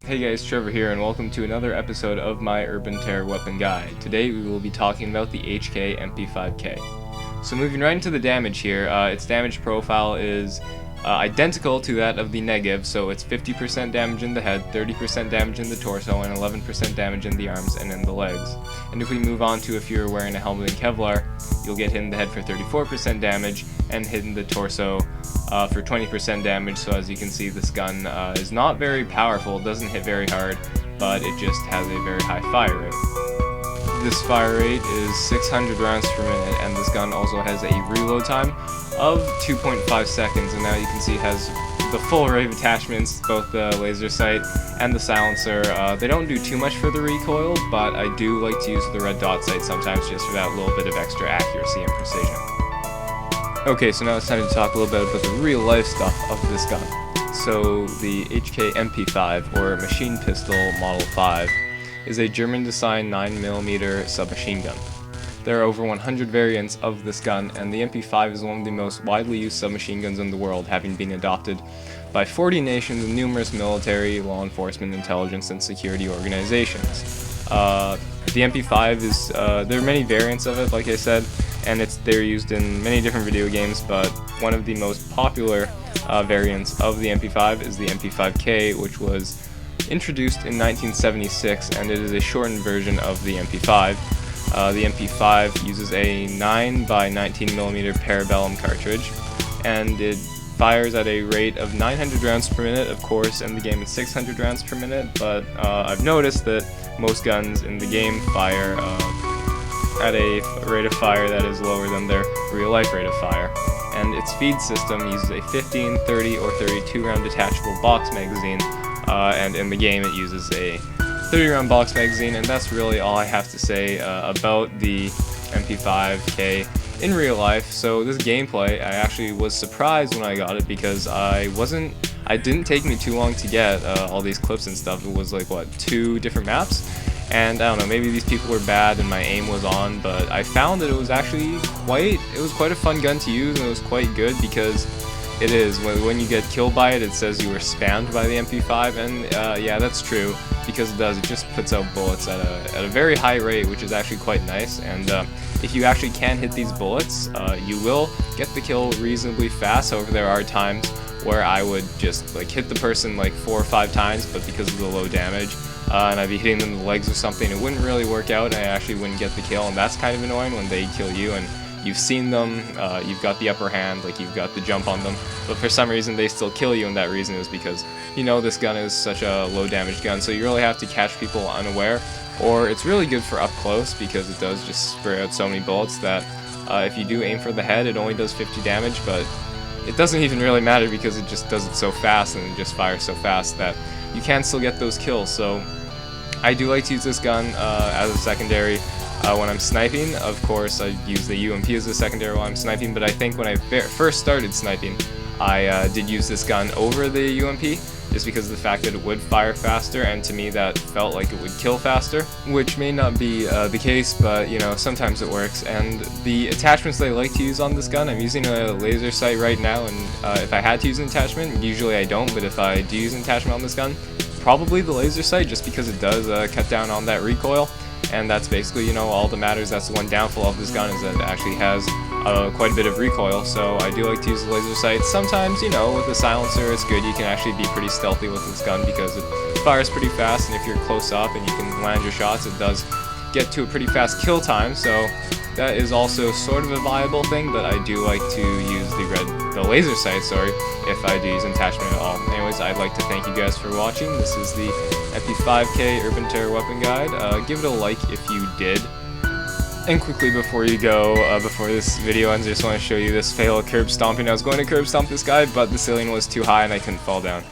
Hey guys, Trevor here, and welcome to another episode of my Urban Terror Weapon Guide. Today we will be talking about the HK MP5K. So moving right into the damage here, its damage profile is identical to that of the Negev, so it's 50% damage in the head, 30% damage in the torso, and 11% damage in the arms and in the legs. And if we move on to if you're wearing a helmet in Kevlar, you'll get hit in the head for 34% damage, and hit in the torso for 20% damage. So as you can see, this gun is not very powerful, doesn't hit very hard, but it just has a very high fire rate. This fire rate is 600 rounds per minute, and this gun also has a reload time of 2.5 seconds, and now you can see it has the full array of attachments, both the laser sight and the silencer. They don't do too much for the recoil, but I do like to use the red dot sight sometimes just for that little bit of extra accuracy and precision. Okay, so now it's time to talk a little bit about the real life stuff of this gun. So the HK MP5, or Machine Pistol Model 5, is a German-designed 9mm submachine gun. There are over 100 variants of this gun, and the MP5 is one of the most widely used submachine guns in the world, having been adopted by 40 nations and numerous military, law enforcement, intelligence, and security organizations. The MP5 is, there are many variants of it, like I said, and they're used in many different video games, but one of the most popular variants of the MP5 is the MP5K, which was introduced in 1976, and it is a shortened version of the MP5. The MP5 uses a 9x19mm Parabellum cartridge, and it fires at a rate of 900 rounds per minute. Of course, in the game it's 600 rounds per minute, but I've noticed that most guns in the game fire at a rate of fire that is lower than their real-life rate of fire. And its feed system uses a 15, 30, or 32 round detachable box magazine, and in the game it uses a 30-round box magazine, and that's really all I have to say about the MP5K in real life. So this gameplay, I actually was surprised when I got it, because it didn't take me too long to get all these clips and stuff. It was like, what, 2 different maps? And I don't know, maybe these people were bad and my aim was on, but I found that it was actually quite a fun gun to use, and it was quite good, because it is. When you get killed by it, it says you were spammed by the MP5, and yeah, that's true, because it does. It just puts out bullets at a very high rate, which is actually quite nice. And if you actually can hit these bullets, you will get the kill reasonably fast. However, there are times where I would just like hit the person like 4 or 5 times, but because of the low damage, and I'd be hitting them in the legs or something, it wouldn't really work out, and I actually wouldn't get the kill, and that's kind of annoying when they kill you and you've seen them, you've got the upper hand, like you've got the jump on them, but for some reason they still kill you, and that reason is because, you know, this gun is such a low damage gun, so you really have to catch people unaware, or it's really good for up close, because it does just spray out so many bullets that if you do aim for the head, it only does 50 damage, but it doesn't even really matter, because it just does it so fast, and it just fires so fast that you can still get those kills. So I do like to use this gun as a secondary when I'm sniping. Of course, I use the UMP as a secondary while I'm sniping, but I think when I first started sniping, I did use this gun over the UMP, just because of the fact that it would fire faster, and to me that felt like it would kill faster, which may not be the case, but you know, sometimes it works. And the attachments that I like to use on this gun, I'm using a laser sight right now, and if I had to use an attachment, usually I don't, but if I do use an attachment on this gun, probably the laser sight, just because it does cut down on that recoil, and that's basically, you know, all that matters. That's the one downfall of this gun, is that it actually has quite a bit of recoil, so I do like to use the laser sight. Sometimes, you know, with the silencer it's good, you can actually be pretty stealthy with this gun, because it fires pretty fast, and if you're close up and you can land your shots, it does get to a pretty fast kill time, so that is also sort of a viable thing, but I do like to use the laser sight, if I do use an attachment at all. Anyways, I'd like to thank you guys for watching. This is the MP5K Urban Terror Weapon Guide. Give it a like if you did. And quickly before you go, before this video ends, I just want to show you this fail curb stomping. I was going to curb stomp this guy, but the ceiling was too high and I couldn't fall down.